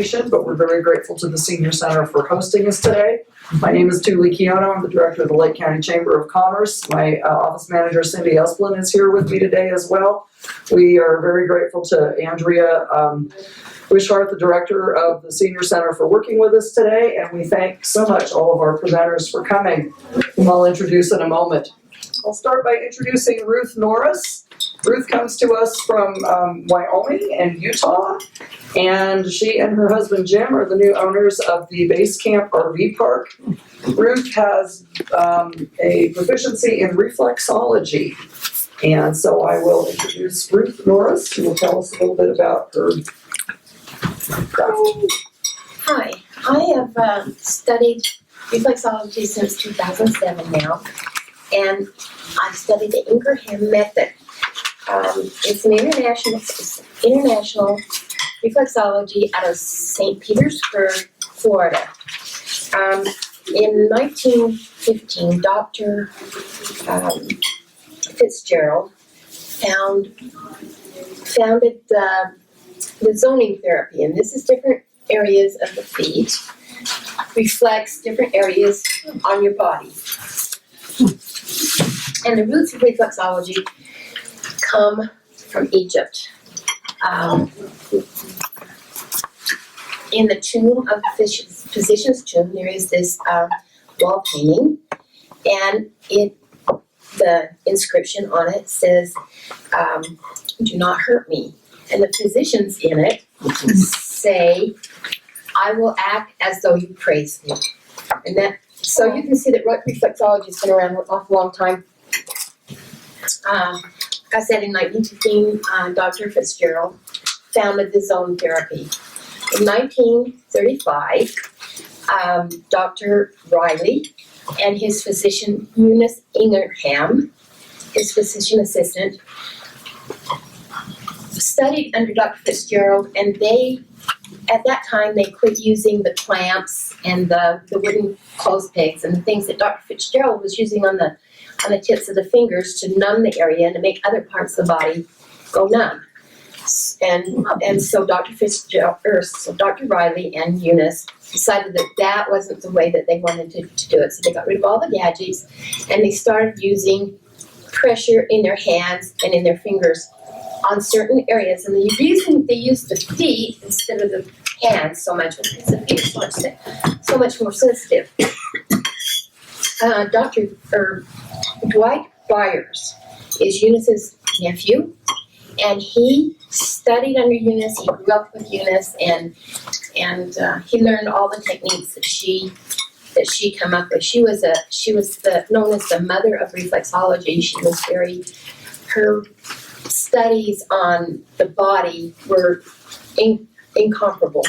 invitation, but we're very grateful to the Senior Center for hosting us today. My name is Julie Keono. I'm the director of the Lake County Chamber of Commerce. My office manager, Cindy Esplin, is here with me today as well. We are very grateful to Andrea Wishart, the director of the Senior Center, for working with us today, and we thank so much all of our presenters for coming, whom I'll introduce in a moment. I'll start by introducing Ruth Norris. Ruth comes to us from Wyoming and Utah, and she and her husband Jim are the new owners of the Base Camp RV Park. Ruth has a proficiency in reflexology, and so I will introduce Ruth Norris, who will tell us a little bit about her craft. Hi, I have studied reflexology since 2007 now, and I've studied the Ingraham method. It's an international reflexology out of St. Petersburg, Florida. In 1915, Dr. Fitzgerald founded the zoning therapy, and this is different areas of the feet, reflects different areas on your body. And the roots of reflexology come from Egypt. In the tomb of the physician's tomb, there is this wall painting, and the inscription on it says, "Do not hurt me." And the physicians in it say, "I will act as though you praise me." And so you can see that reflexology has been around for an awful long time. Like I said, in 1915, Dr. Fitzgerald founded the zone therapy. In 1935, Dr. Riley and his physician, Eunice Ingraham, his physician assistant, studied under Dr. Fitzgerald, and at that time, they quit using the clamps and the wooden clothes pegs and the things that Dr. Fitzgerald was using on the tips of the fingers to numb the area and to make other parts of the body go numb. And so Dr. Riley and Eunice decided that wasn't the way that they wanted to do it. So they got rid of all the gadgets, and they started using pressure in their hands and in their fingers on certain areas. And the reason they used the feet instead of the hands so much was because the feet are so much more sensitive. Dwight Byers is Eunice's nephew, and he studied under Eunice. He grew up with Eunice, and he learned all the techniques that she come up with. She was known as the mother of reflexology. She was her studies on the body were incomparable,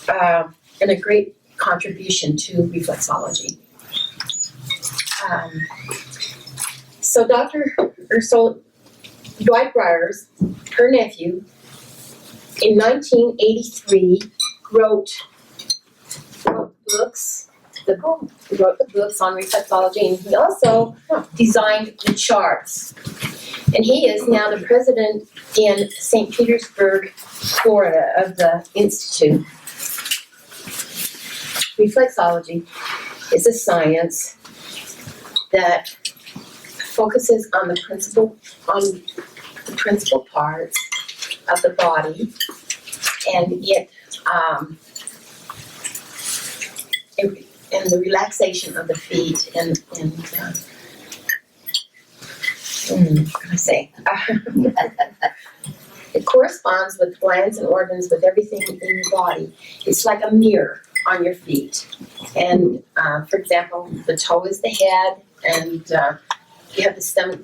and a great contribution to reflexology. So Dwight Byers, her nephew, in 1983 wrote the books on reflexology, and he also designed the charts. And he is now the president in St. Petersburg, Florida, of the Institute. Reflexology is a science that focuses on the principal parts of the body, and and the relaxation of the feet, and what can I say? It corresponds with glands and organs, with everything in your body. It's like a mirror on your feet. And for example, the toe is the head, and you have the stomach.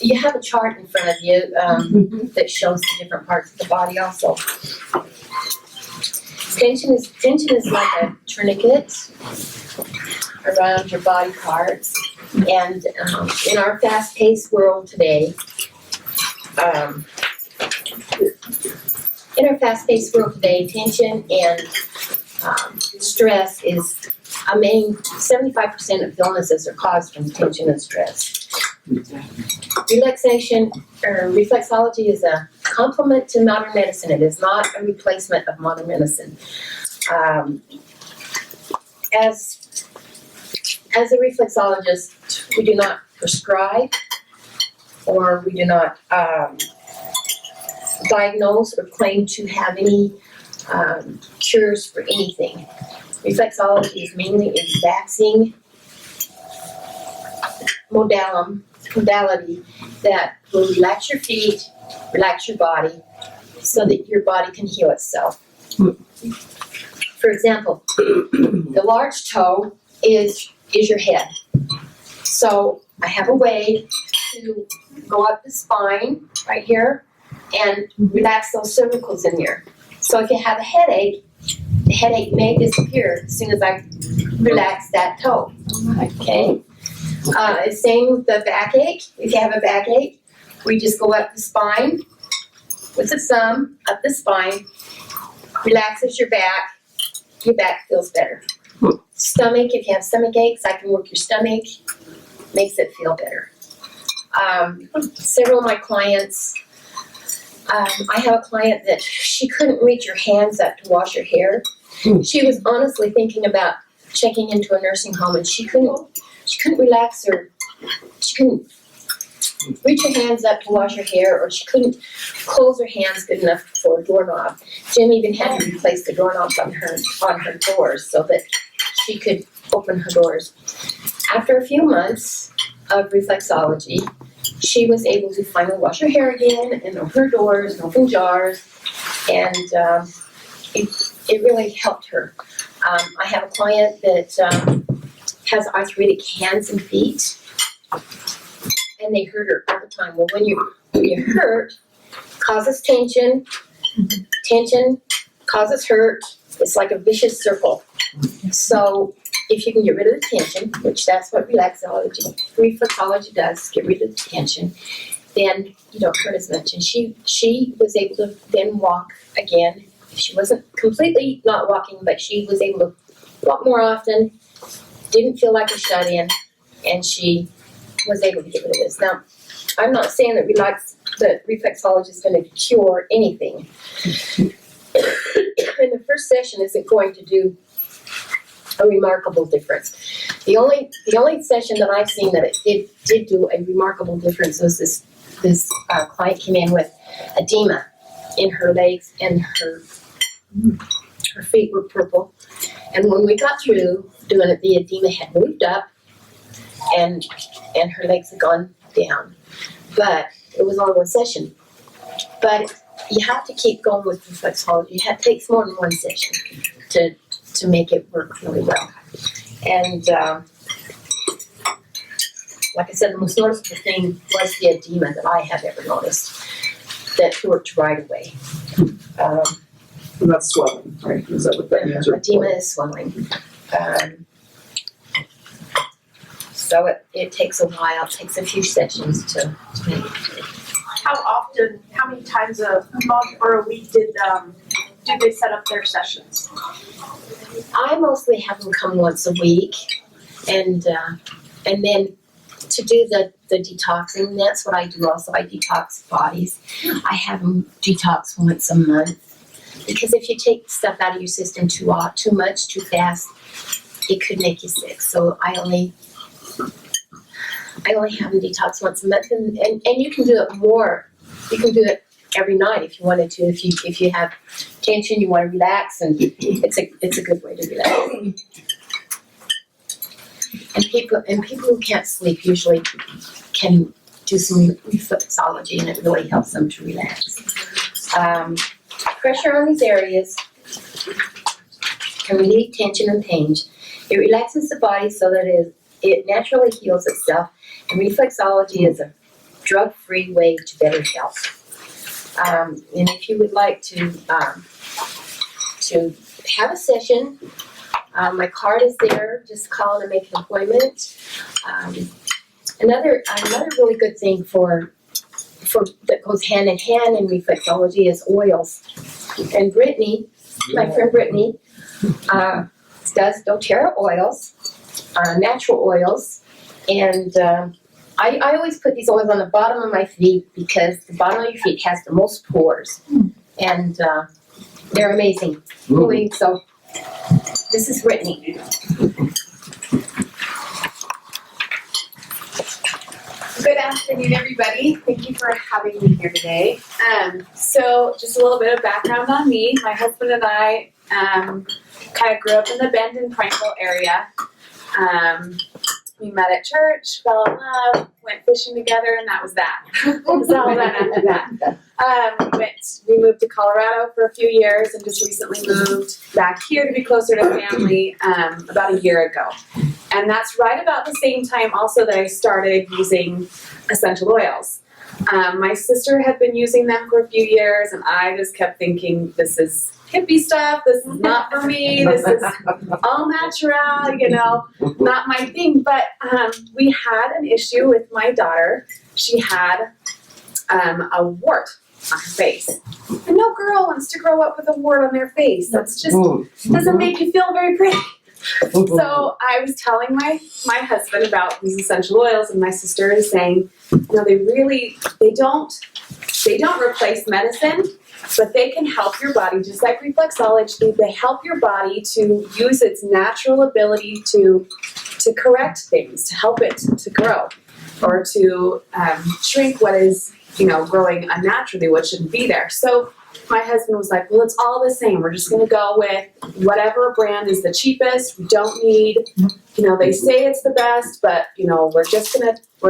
You have a chart in front of you that shows the different parts of the body also. Tension is like a tourniquet around your body parts. And in our fast-paced world today, tension and stress is a main. 75% of illnesses are caused from tension and stress. Relaxation or reflexology is a complement to modern medicine. It is not a replacement of modern medicine. As a reflexologist, we do not prescribe or we do not diagnose or claim to have any cures for anything. Reflexology is mainly a relaxing modality that will relax your feet, relax your body, so that your body can heal itself. For example, the large toe is your head. So I have a way to go up the spine right here and relax those cervicals in there. So if you have a headache, the headache may disappear as soon as I relax that toe. Okay? Same with the backache. If you have a backache, we just go up the spine with the thumb, up the spine, relaxes your back feels better. Stomach, if you have stomach aches, I can work your stomach, makes it feel better. Several of my clients, I have a client that she couldn't reach her hands up to wash her hair. She was honestly thinking about checking into a nursing home, and she couldn't relax her, she couldn't reach her hands up to wash her hair, or she couldn't close her hands good enough for a doorknob. Jim even had to replace the doorknobs on her doors so that she could open her doors. After a few months of reflexology, she was able to finally wash her hair again and open her doors and open jars, and it really helped her. I have a client that has arthritic hands and feet, and they hurt her all the time. Well, when you hurt, causes tension causes hurt. It's like a vicious circle. So if you can get rid of the tension, which that's what reflexology does, get rid of the tension, then you don't hurt as much. And she was able to then walk again. She wasn't completely not walking, but she was able to walk more often, didn't feel like a shut-in, and she was able to get rid of this. Now, I'm not saying that reflexology is going to cure anything. And the first session isn't going to do a remarkable difference. The only session that I've seen that it did do a remarkable difference was this client came in with edema in her legs, and her feet were purple. And when we got through doing it, the edema had moved up, and her legs had gone down. But it was only one session. But you have to keep going with reflexology. It takes more than one session to make it work really well. And like I said, the most noticeable thing was the edema that I have ever noticed that worked right away. And that's swelling, right? Is that what that means? Edema is swelling. So it takes a while. It takes a few sessions to make it. How many times a month or a week do they set up their sessions? I mostly have them come once a week, and then to do the detoxing, that's what I do also. I detox bodies. I have them detox once a month, because if you take stuff out of your system too much, too fast, it could make you sick. So I only have them detox once a month, and you can do it more. You can do it every night if you wanted to. If you have tension, you want to relax, and it's a good way to relax. And people who can't sleep usually can do some reflexology, and it really helps them to relax. Pressure on these areas can relieve tension and pain. It relaxes the body so that it naturally heals itself, and reflexology is a drug-free way to better health. And if you would like to have a session, my card is there. Just call and make an appointment. Another really good thing for that goes hand in hand in reflexology is oils. And Brittnee, my friend Brittnee, does DoTerra oils, natural oils, and I always put these oils on the bottom of my feet because the bottom of your feet has the most pores. And they're amazing. Really, so this is Brittnee. Good afternoon, everybody. Thank you for having me here today. So just a little bit of background on me. My husband and I kind of grew up in the Bend and Prineville area. We met at church, fell in love, went fishing together, and that was that. It was all done after that. We moved to Colorado for a few years and just recently moved back here to be closer to family about a year ago. And that's right about the same time also that I started using essential oils. My sister had been using them for a few years, and I just kept thinking, this is hippie stuff, this is not for me, this is all natural, you know, not my thing. But we had an issue with my daughter. She had a wart on her face. And no girl wants to grow up with a wart on their face. That's just, doesn't make you feel very pretty. So I was telling my husband about these essential oils, and my sister is saying, you know, they don't replace medicine, but they can help your body, just like reflexology. They help your body to use its natural ability to correct things, to help it to grow, or to shrink what is, you know, growing unnaturally, what shouldn't be there. So my husband was like, well, it's all the same. We're just going to go with whatever brand is the cheapest. We don't need, you know, they say it's the best, but, you know, we're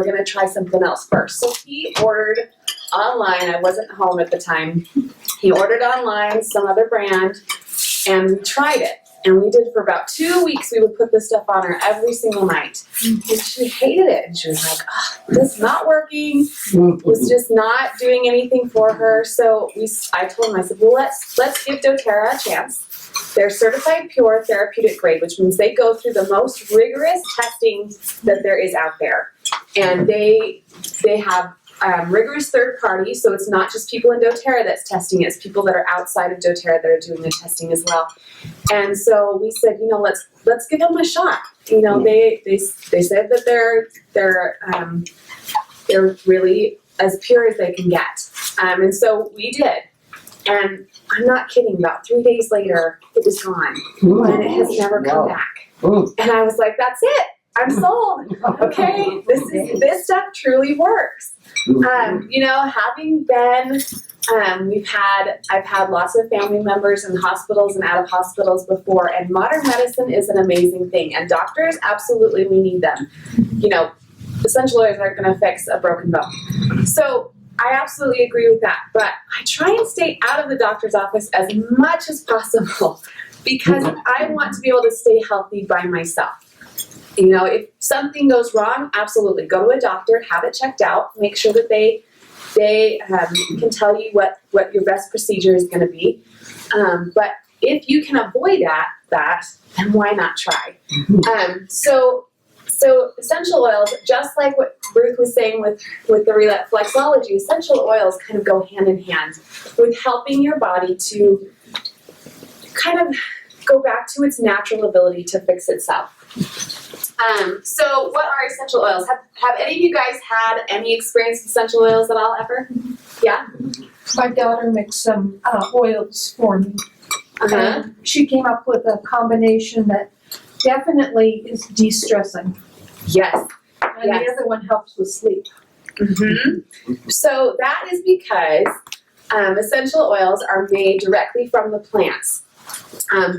going to try something else first. So he ordered online. I wasn't home at the time. He ordered online some other brand, and we tried it. And we did for about 2 weeks. We would put this stuff on her every single night. And she hated it. And she was like, oh, this is not working. It was just not doing anything for her. So I told him, I said, well, let's give DoTerra a chance. They're certified pure therapeutic grade, which means they go through the most rigorous testing that there is out there. And they have rigorous third parties, so it's not just people in DoTerra that's testing it, it's people that are outside of DoTerra that are doing the testing as well. And so we said, you know, let's give them a shot. You know, they said that they're really as pure as they can get. And so we did. And I'm not kidding, about 3 days later, it was gone. And it has never come back. And I was like, that's it. I'm sold. Okay, this stuff truly works. You know, having been, I've had lots of family members in hospitals and out of hospitals before, and modern medicine is an amazing thing. And doctors, absolutely, we need them. You know, essential oils aren't going to fix a broken bone. So I absolutely agree with that. But I try and stay out of the doctor's office as much as possible because I want to be able to stay healthy by myself. You know, if something goes wrong, absolutely go to a doctor, have it checked out, make sure that they can tell you what your best procedure is going to be. But if you can avoid that, then why not try? So essential oils, just like what Ruth was saying with the reflexology, essential oils kind of go hand in hand with helping your body to kind of go back to its natural ability to fix itself. So what are essential oils? Have any of you guys had any experience with essential oils at all ever? Yeah? My daughter makes some oils for me. And she came up with a combination that definitely is de-stressing. Yes. And the other one helps with sleep. So that is because essential oils are made directly from the plants.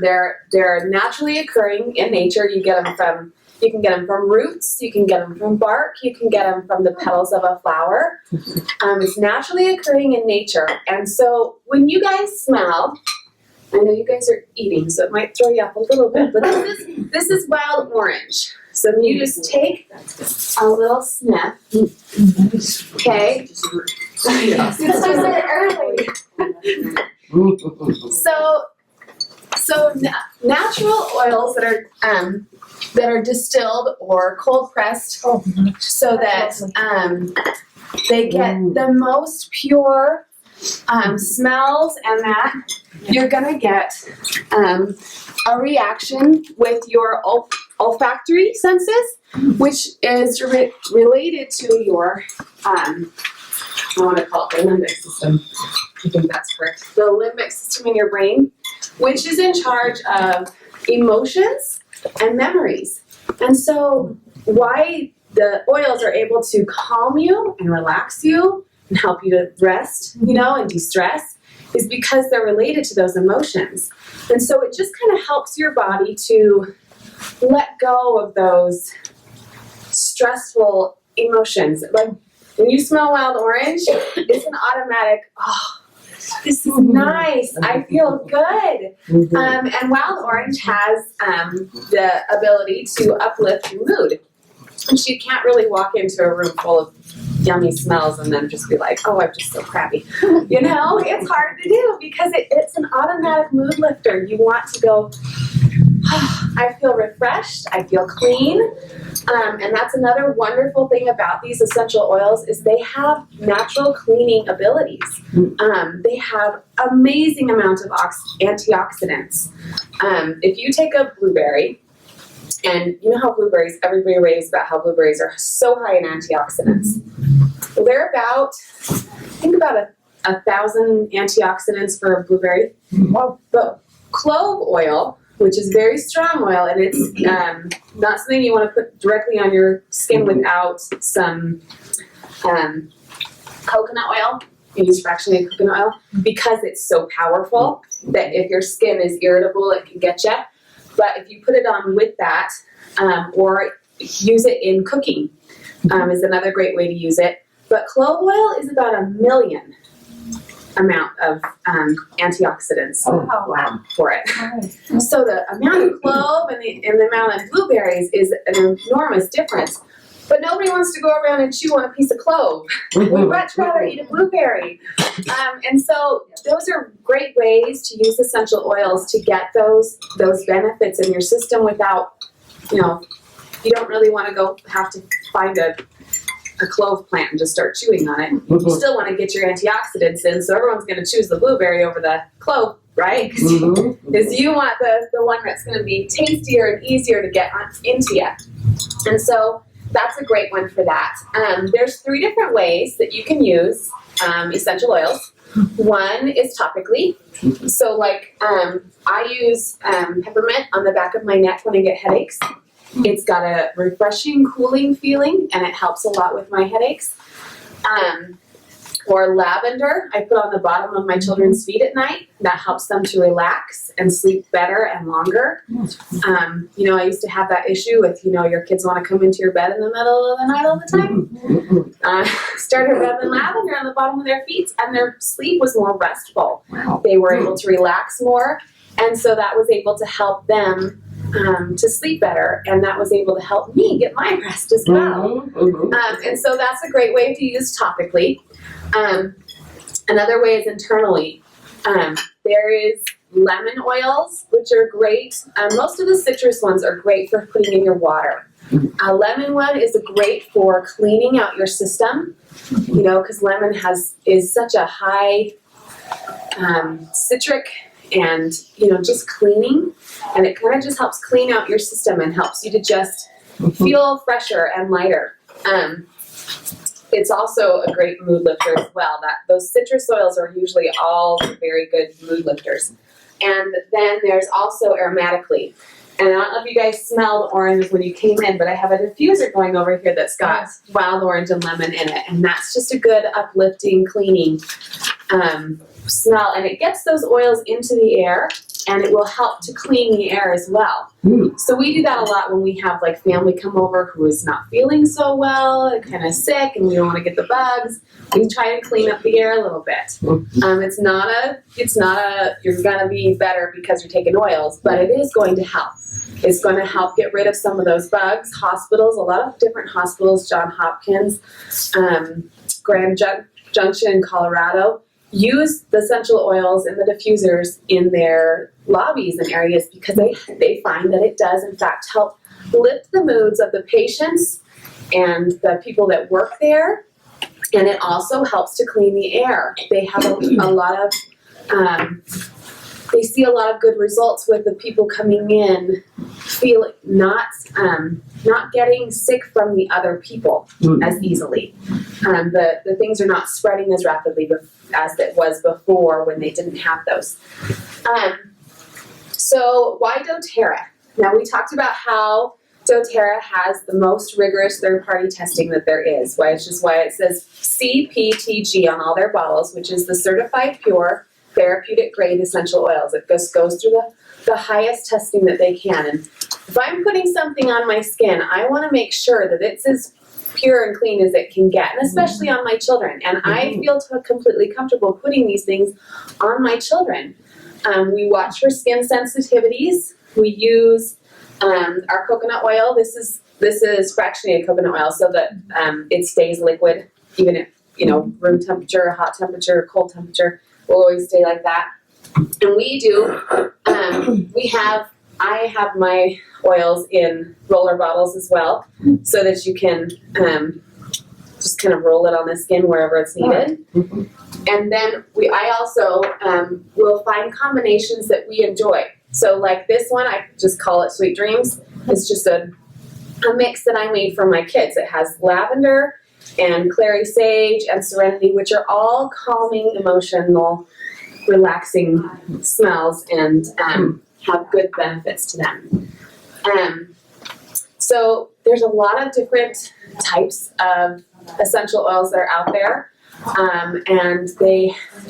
They're naturally occurring in nature. You can get them from roots, you can get them from bark, you can get them from the petals of a flower. It's naturally occurring in nature. And so when you guys smell, I know you guys are eating, so it might throw you off a little bit, but this is wild orange. So if you just take a little sniff, okay? It's dessert early. So natural oils that are distilled or cold pressed, so that they get the most pure smells and that, you're gonna get a reaction with your olfactory senses, which is related to your, I want to call it the limbic system. I think that's correct. The limbic system in your brain, which is in charge of emotions and memories. And so why the oils are able to calm you and relax you and help you to rest, and de-stress is because they're related to those emotions. And so it just kind of helps your body to let go of those stressful emotions. Like when you smell wild orange, it's an automatic, oh, this is nice, I feel good. And wild orange has the ability to uplift your mood. And you can't really walk into a room full of yummy smells and then just be like, oh, I'm just so crappy. It's hard to do because it's an automatic mood lifter. You want to go, oh, I feel refreshed, I feel clean. And that's another wonderful thing about these essential oils is they have natural cleaning abilities. They have amazing amounts of antioxidants. If you take a blueberry, and you know how blueberries, everybody raves about how blueberries are so high in antioxidants. Well, they're about, I think about 1,000 antioxidants for a blueberry. But clove oil, which is very strong oil, and it's not something you want to put directly on your skin without some coconut oil. You use fractionated coconut oil because it's so powerful that if your skin is irritable, it can get you. But if you put it on with that, or use it in cooking, is another great way to use it. But clove oil is about 1 million amount of antioxidants for it. So the amount of clove and the amount of blueberries is an enormous difference. But nobody wants to go around and chew on a piece of clove. We'd much rather eat a blueberry. And so those are great ways to use essential oils to get those benefits in your system without, you don't really want to have to find a clove plant and just start chewing on it. You still want to get your antioxidants in, so everyone's going to choose the blueberry over the clove, right? Because you want the one that's going to be tastier and easier to get into you. And so that's a great one for that. There's 3 different ways that you can use essential oils. One is topically. So like I use peppermint on the back of my neck when I get headaches. It's got a refreshing, cooling feeling, and it helps a lot with my headaches. Or lavender, I put on the bottom of my children's feet at night. That helps them to relax and sleep better and longer. I used to have that issue with, your kids want to come into your bed in the middle of the night all the time. Started rubbing lavender on the bottom of their feet, and their sleep was more restful. They were able to relax more, and so that was able to help them to sleep better, and that was able to help me get my rest as well. And so that's a great way to use topically. Another way is internally. There is lemon oils, which are great. Most of the citrus ones are great for putting in your water. A lemon one is great for cleaning out your system, because lemon is such a high citric and, just cleaning. And it kind of just helps clean out your system and helps you to just feel fresher and lighter. It's also a great mood lifter as well. Those citrus oils are usually all very good mood lifters. And then there's also aromatically. And I don't know if you guys smelled orange when you came in, but I have a diffuser going over here that's got wild orange and lemon in it. And that's just a good uplifting, cleaning smell. And it gets those oils into the air, and it will help to clean the air as well. So we do that a lot when we have like family come over who is not feeling so well, kind of sick, and we don't want to get the bugs. We try and clean up the air a little bit. It's not a you're gonna be better because you're taking oils, but it is going to help. It's going to help get rid of some of those bugs. Hospitals, a lot of different hospitals, Johns Hopkins, Grand Junction in Colorado, use the essential oils and the diffusers in their lobbies and areas because they find that it does in fact help lift the moods of the patients and the people that work there, And it also helps to clean the air. They have a lot of, they see a lot of good results with the people coming in feeling not getting sick from the other people as easily. The things are not spreading as rapidly as it was before when they didn't have those. So why doTERRA? Now we talked about how doTERRA has the most rigorous third-party testing that there is, which is why it says CPTG on all their bottles, which is the certified pure therapeutic grade essential oils. It goes through the highest testing that they can. And if I'm putting something on my skin, I want to make sure that it's as pure and clean as it can get, and especially on my children. And I feel completely comfortable putting these things on my children. We watch for skin sensitivities. We use our coconut oil. This is fractionated coconut oil, so that it stays liquid, even at room temperature, hot temperature, cold temperature. Will always stay like that. And we do. I have my oils in roller bottles as well, so that you can just kind of roll it on the skin wherever it's needed. And then I also will find combinations that we enjoy. So like this one, I just call it Sweet Dreams. It's just a mix that I made for my kids. It has lavender and clary sage and serenity, which are all calming, emotional, relaxing smells and have good benefits to them. So there's a lot of different types of essential oils that are out there, and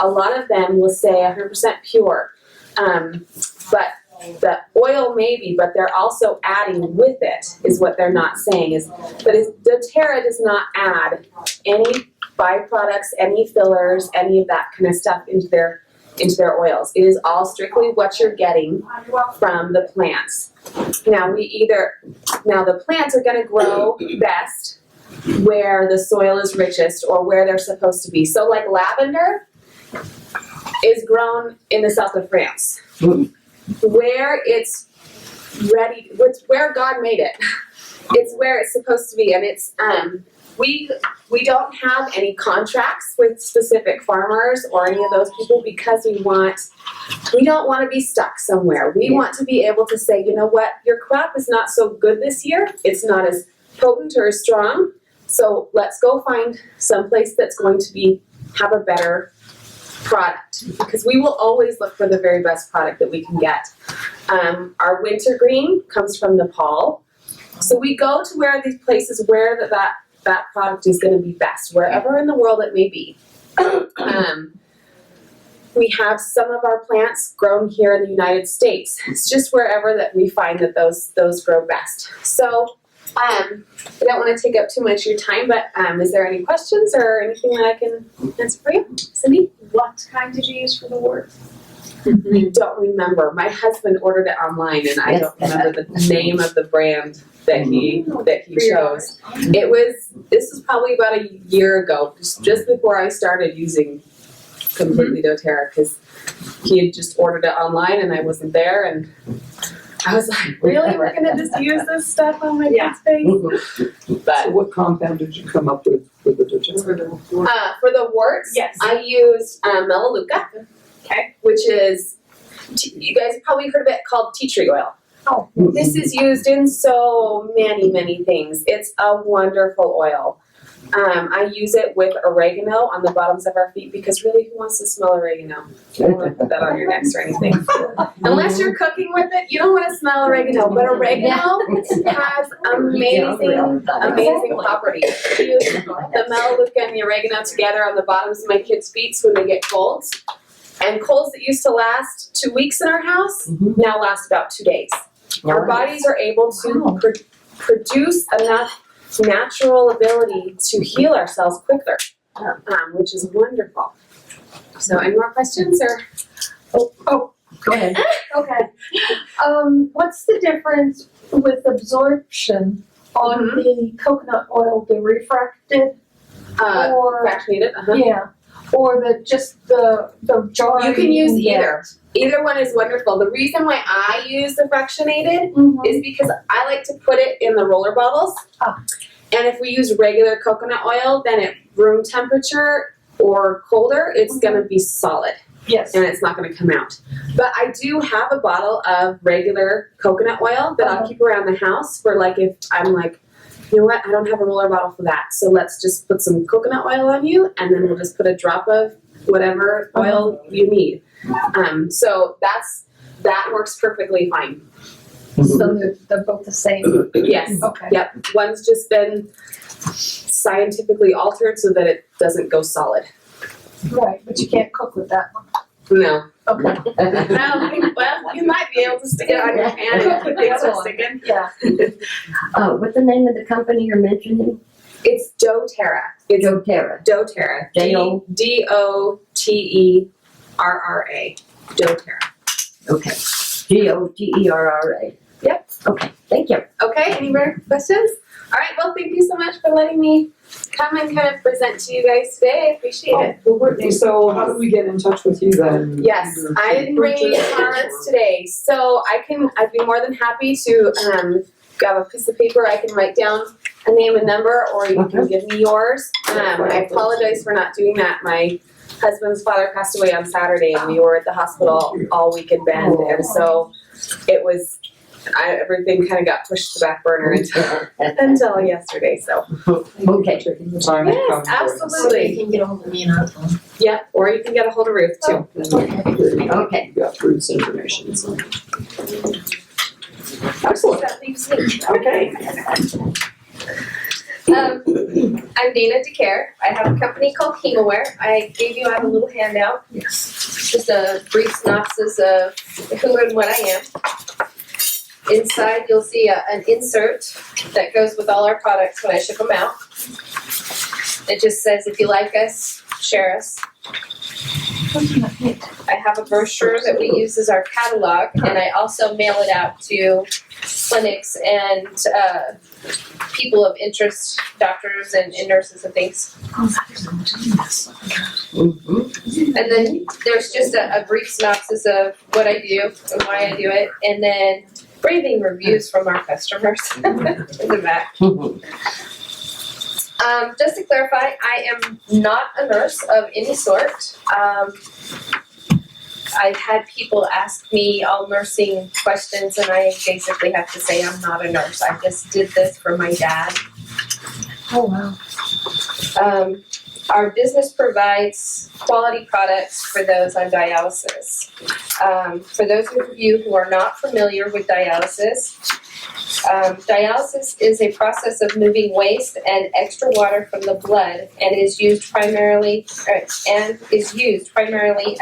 a lot of them will say 100% pure, but the oil maybe, but they're also adding with it is what they're not saying doTERRA does not add any byproducts, any fillers, any of that kind of stuff into their oils. It is all strictly what you're getting from the plants. Now the plants are going to grow best where the soil is richest or where they're supposed to be. So like lavender is grown in the south of France, where it's ready, where God made it. It's where it's supposed to be, and it's we don't have any contracts with specific farmers or any of those people because we don't want to be stuck somewhere. We want to be able to say, you know what, your crop is not so good this year. It's not as potent or as strong. So let's go find someplace that's going to have a better product, because we will always look for the very best product that we can get. Our wintergreen comes from Nepal. So we go to where these places where that product is going to be best, wherever in the world it may be. We have some of our plants grown here in the United States. It's just wherever that we find that those grow best. So I don't want to take up too much of your time, but is there any questions or anything that I can answer for you? Cindy? What kind did you use for the wort? I don't remember. My husband ordered it online, and I don't remember the name of the brand that he chose. This was probably about a year ago, just before I started using completely doTERRA, because he had just ordered it online and I wasn't there, and I was like, really? We're gonna just use this stuff on my kid's face? But So what compound did you come up with the doTERRA? for the warts, Yes. I used Melaleuca, okay, which is, you guys have probably heard of it, called tea tree oil. Oh. This is used in so many, many things. It's a wonderful oil. I use it with oregano on the bottoms of our feet, because really, who wants to smell oregano? You don't want to put that on your necks or anything. Unless you're cooking with it, you don't want to smell oregano. But oregano has amazing properties. I use the Melaleuca and the oregano together on the bottoms of my kids' feet when they get colds. And colds that used to last 2 weeks in our house now last about 2 days. Our bodies are able to produce enough natural ability to heal ourselves quicker, which is wonderful. So, any more questions or? Oh, go ahead. Okay. What's the difference with absorption on the coconut oil, the refracted, or Fractionated, yeah, or the jar? You can use either. Either one is wonderful. The reason why I use the fractionated is because I like to put it in the roller bottles. And if we use regular coconut oil, then at room temperature or colder, it's gonna be solid Yes. and it's not gonna come out. But I do have a bottle of regular coconut oil that I'll keep around the house for like if I'm like, you know what, I don't have a roller bottle for that. So let's just put some coconut oil on you and then we'll just put a drop of whatever oil you need. So that works perfectly fine. So they're both the same. Yes. Okay. Yep. One's just been scientifically altered so that it doesn't go solid. Right, but you can't cook with that one. No. Okay. Well, you might be able to stick it on your pan and keep things from sticking. Yeah. What's the name of the company you're mentioning? It's DoTerra. It's DoTerra. DoTerra. D-O- DoTerra. DoTerra. Okay. DoTerra. Yep. Okay, thank you. Okay, any more questions? All right, well, thank you so much for letting me come and kind of present to you guys today. I appreciate it. Well, Brittnee, so how did we get in touch with you then? Yes, I didn't bring any cards today, so I'd be more than happy to grab a piece of paper. I can write down a name and number, or you can give me yours. I apologize for not doing that. My husband's father passed away on Saturday, and we were at the hospital all weekend Bend, and so it was, everything kind of got pushed to the back burner until yesterday, so. Okay. Taking the time to Yes, come. absolutely. You can get ahold of me and I'll phone. Yep, or you can get a hold of Ruth too. Okay. You got Ruth's information, so. Excellent, That leaves me. okay. I'm Dana DeCaire. I have a company called HemaWear. I gave you out a little handout, Yes. just a brief synopsis of who and what I am. Inside, you'll see an insert that goes with all our products when I ship them out. It just says, if you like us, share us. I have a brochure that we use as our catalog, and I also mail it out to clinics and people of interest, doctors and nurses and things. And then there's just a brief synopsis of what I do and why I do it, and then raving reviews from our customers in the back. Just to clarify, I am not a nurse of any sort. I've had people ask me all nursing questions, and I basically have to say I'm not a nurse. I just did this for my dad. Oh, wow. Our business provides quality products for those on dialysis. For those of you who are not familiar with dialysis, dialysis is a process of moving waste and extra water from the blood, and is used primarily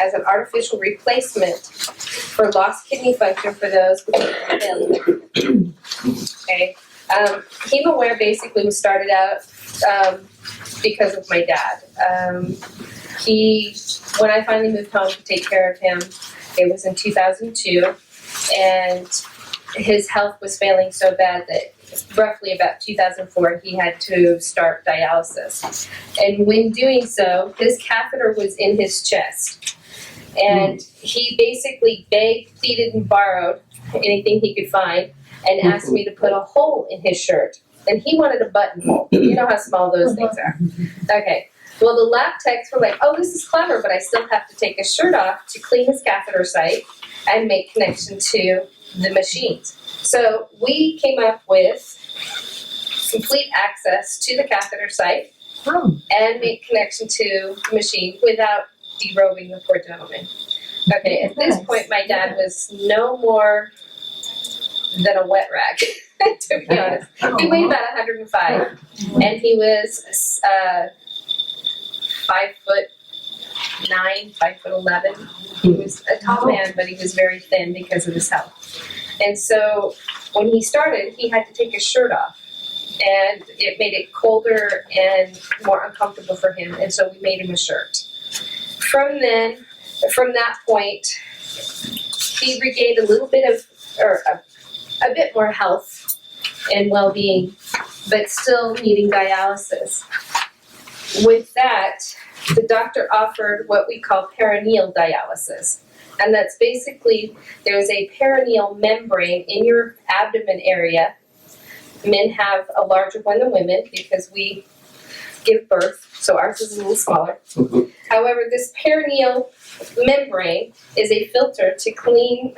as an artificial replacement for lost kidney function for those with kidney failure. Okay. HemaWear basically was started out because of my dad. When I finally moved home to take care of him, it was in 2002, and his health was failing so bad that roughly about 2004 he had to start dialysis. And when doing so, his catheter was in his chest. And he basically begged, pleaded, and borrowed anything he could find, and asked me to put a hole in his shirt. And he wanted a buttonhole. You know how small those things are. Okay. Well, the lab techs were like, oh, this is clever, but I still have to take his shirt off to clean his catheter site and make connection to the machines. So we came up with complete access to the catheter site and make connection to the machine without derobing the poor gentleman. Okay, at this point, my dad was no more than a wet rag, to be honest. He weighed about 105, and he was 5'9", 5'11". He was a tall man, but he was very thin because of his health. And so when he started, he had to take his shirt off, and it made it colder and more uncomfortable for him, and so we made him a shirt. From that point, he regained a little bit of, or a bit more health and well-being, but still needing dialysis. With that, the doctor offered what we call perineal dialysis. And that's basically, there's a perineal membrane in your abdomen area Men have a larger one than women because we give birth, so ours is a little smaller. However, this perineal membrane is a filter to clean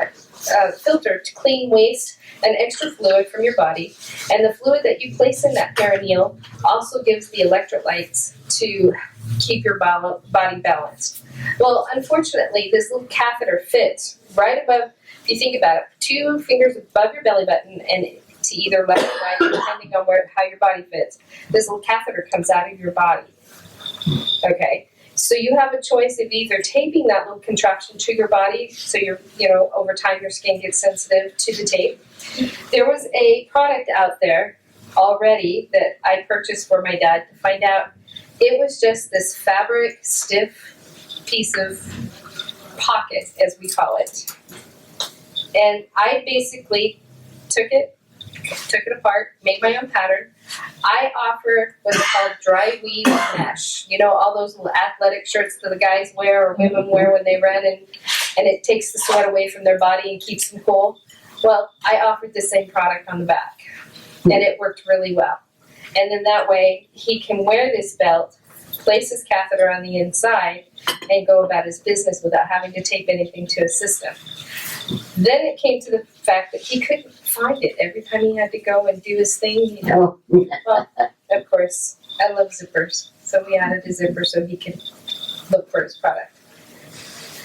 waste and extra fluid from your body, and the fluid that you place in that perineal also gives the electrolytes to keep your body balanced. Well, unfortunately, this little catheter fits right above, if you think about it, 2 fingers above your belly button and to either left or right, depending on how your body fits. This little catheter comes out of your body. Okay, so you have a choice of either taping that little contraption to your body, so over time your skin gets sensitive to the tape. There was a product out there already that I purchased for my dad to find out. It was just this fabric, stiff piece of pocket, as we call it. And I basically took it apart, made my own pattern. I offered what's called dry weave mesh. All those little athletic shirts that the guys wear or women wear when they run, and it takes the sweat away from their body and keeps them cool. Well, I offered the same product on the back, and it worked really well. And then that way, he can wear this belt, place his catheter on the inside, and go about his business without having to tape anything to his system. Then it came to the fact that he couldn't find it every time he had to go and do his thing. Well, of course, I love zippers, so we added a zipper so he could look for his product.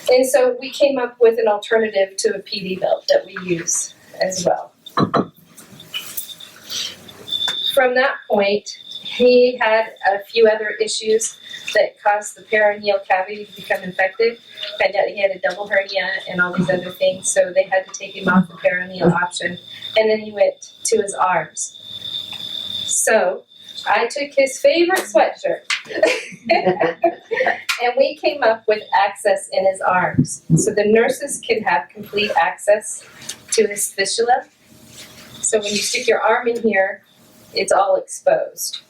And so we came up with an alternative to a PD belt that we use as well. From that point, he had a few other issues that caused the perineal cavity to become infected. Found out he had a double hernia and all these other things, so they had to take him off the perineal option. And then he went to his arms. So I took his favorite sweatshirt and we came up with access in his arms. So the nurses can have complete access to his fistula. So when you stick your arm in here, it's all exposed.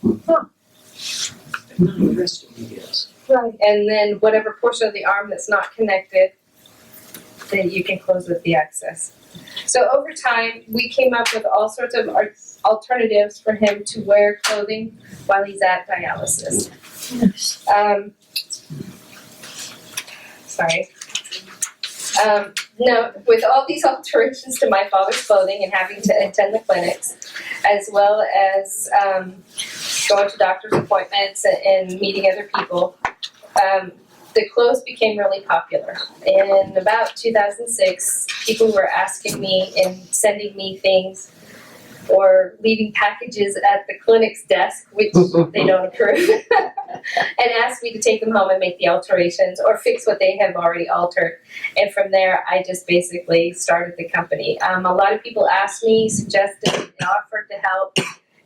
Interesting, yes. Right. And then whatever portion of the arm that's not connected, then you can close with the access. So over time, we came up with all sorts of alternatives for him to wear clothing while he's at dialysis. No, with all these alterations to my father's clothing and having to attend the clinics, as well as going to doctor's appointments and meeting other people, the clothes became really popular. In about 2006, people were asking me and sending me things or leaving packages at the clinic's desk, which they don't approve, and asked me to take them home and make the alterations or fix what they have already altered. And from there, I just basically started the company. A lot of people asked me, suggested, and offered to help.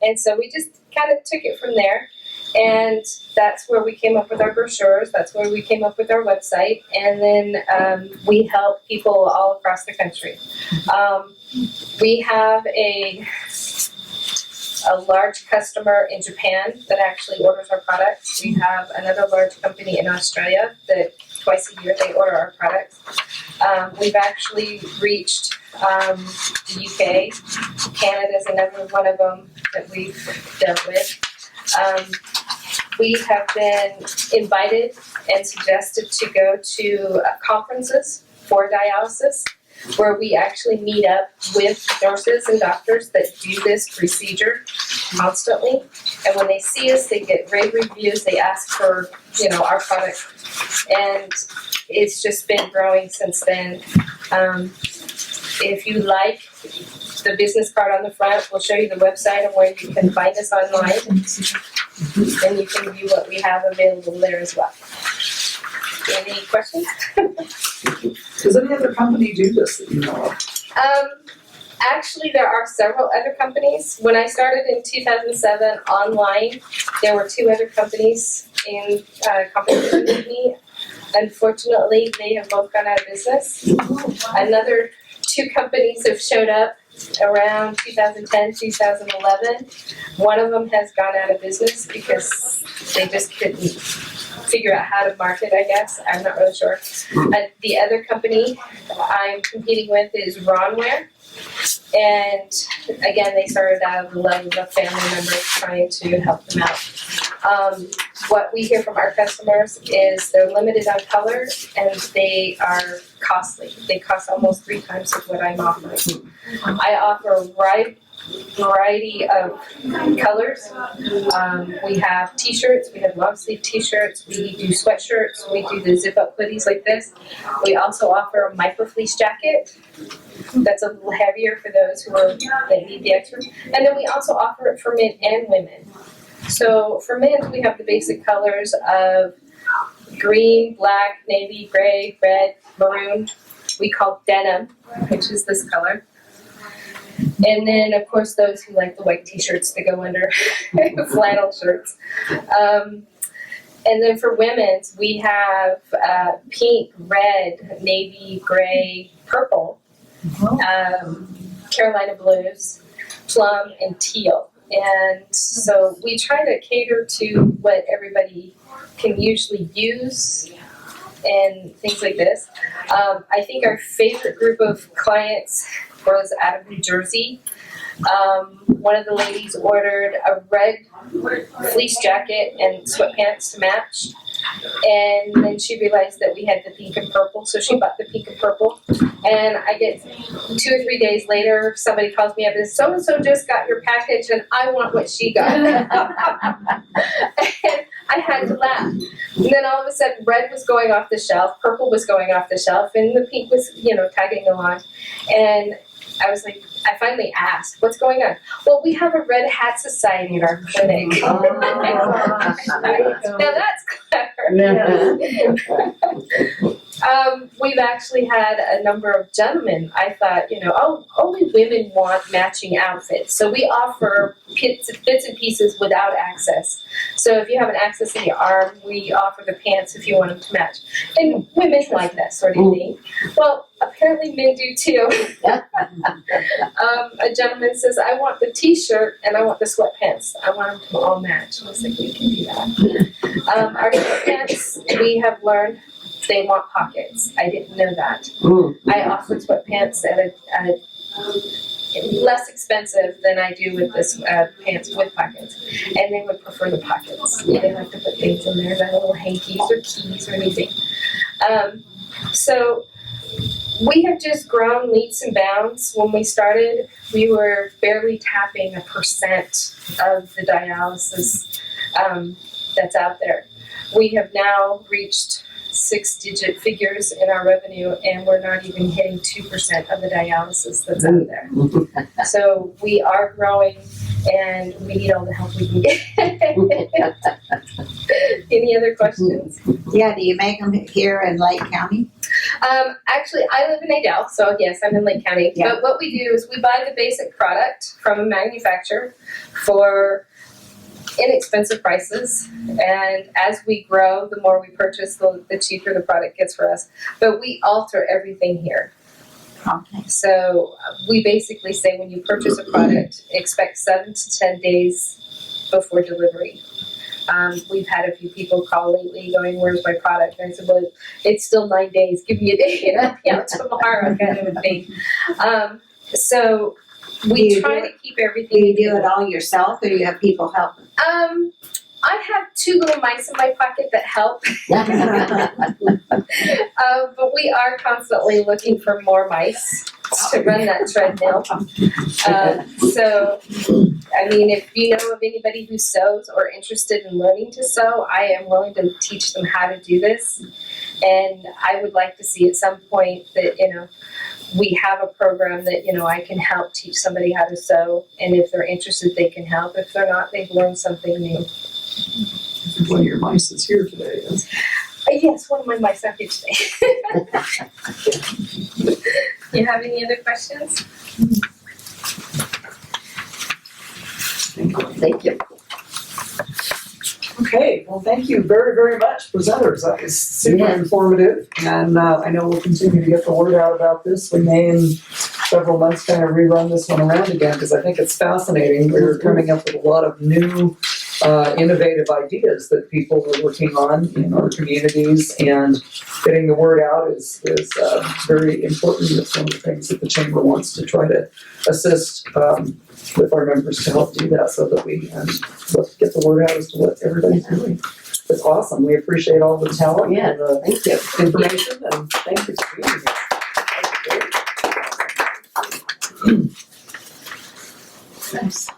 And so we just kind of took it from there. And that's where we came up with our brochures. That's where we came up with our website. And then we help people all across the country. We have a large customer in Japan that actually orders our products. We have another large company in Australia that twice a year they order our products. We've actually reached the UK. Canada's another one of them that we've dealt with. We have been invited and suggested to go to conferences for dialysis, where we actually meet up with nurses and doctors that do this procedure constantly. And when they see us, they get rave reviews. They ask for, our product. And it's just been growing since then. If you like the business card on the front, we'll show you the website and where you can find us online. And you can view what we have available there as well. Any questions? Does any other company do this that you know of? Actually, there are several other companies. When I started in 2007 online, there were 2 other companies in competition with me. Unfortunately, they have both gone out of business. Another 2 companies have showed up around 2010, 2011. One of them has gone out of business because they just couldn't figure out how to market, I guess. I'm not really sure. The other company I'm competing with is HemaWear. And again, they started out of the love of a family member trying to help them out. What we hear from our customers is they're limited on color and they are costly. They cost almost 3 times of what I'm offering. I offer a variety of colors. We have t-shirts, we have long sleeve t-shirts, we do sweatshirts, we do the zip up hoodies like this. We also offer a micro fleece jacket that's a little heavier for those that need the extra. And then we also offer it for men and women. So for men, we have the basic colors of green, black, navy, gray, red, maroon. We call denim, which is this color. And then, of course, those who like the white t-shirts to go under flannel shirts. And then for women's, we have pink, red, navy, gray, purple, Carolina blues, plum, and teal. And so we try to cater to what everybody can usually use and things like this. I think our favorite group of clients was out of New Jersey. One of the ladies ordered a red fleece jacket and sweatpants to match. And then she realized that we had the pink and purple, so she bought the pink and purple. And I get 2 or 3 days later, somebody calls me up and says, so-and-so just got your package and I want what she got. And I had to laugh. And then all of a sudden, red was going off the shelf, purple was going off the shelf, and the pink was, tagging along. And I was like, I finally asked, what's going on? Well, we have a Red Hat Society in our clinic. Now that's clever. We've actually had a number of gentlemen. I thought, only women want matching outfits. So we offer bits and pieces without access. So if you have an access in your arm, we offer the pants if you want them to match. And women like that sort of thing. Well, apparently men do too. A gentleman says, I want the t-shirt and I want the sweatpants. I want them to all match. I was like, we can do that. Our sweatpants, we have learned they want pockets. I didn't know that. I offer sweatpants at a less expensive than I do with this pants with pockets. And they would prefer the pockets. They like to put things in there, like little hankies or keys or anything. So we have just grown leaps and bounds. When we started, we were barely tapping 1% of the dialysis that's out there. We have now reached 6-digit figures in our revenue, and we're not even hitting 2% of the dialysis that's out there. So we are growing, and we need all the help we can get. Any other questions? Yeah, do you make them here in Lake County? Actually, I live in Adel, so yes, I'm in Lake County. Yeah. But what we do is we buy the basic product from a manufacturer for inexpensive prices, and as we grow, the more we purchase, the cheaper the product gets for us. But we alter everything here. Okay. So we basically say when you purchase a product, expect 7 to 10 days before delivery. We've had a few people call lately going, where's my product? And I said, well, it's still 9 days. Give me a day and I'll be out tomorrow kind of a thing. So we try to keep everything. Do you do it all yourself, or do you have people helping? I have 2 little mice in my pocket that help. But we are constantly looking for more mice to run that treadmill. So, I mean, if you know of anybody who sews or interested in learning to sew, I am willing to teach them how to do this. And I would like to see at some point that, we have a program that, I can help teach somebody how to sew. And if they're interested, they can help. If they're not, they've learned something new. One of your mice is here today. Yes, one of my mice are here today. Do you have any other questions? Thank you. Okay, well, thank you very, very much, presenters. That was super informative, and I know we'll continue to get the word out about this. We may in several months kind of rerun this one around again, because I think it's fascinating. We're coming up with a lot of new innovative ideas that people are working on in our communities, and getting the word out is very important. It's one of the things that the chamber wants to try to assist with our members to help do that, so that we get the word out as to what everybody's doing. It's awesome. We appreciate all the talent Yeah, and the thank you. information, and thank you for being here. That was great. Nice.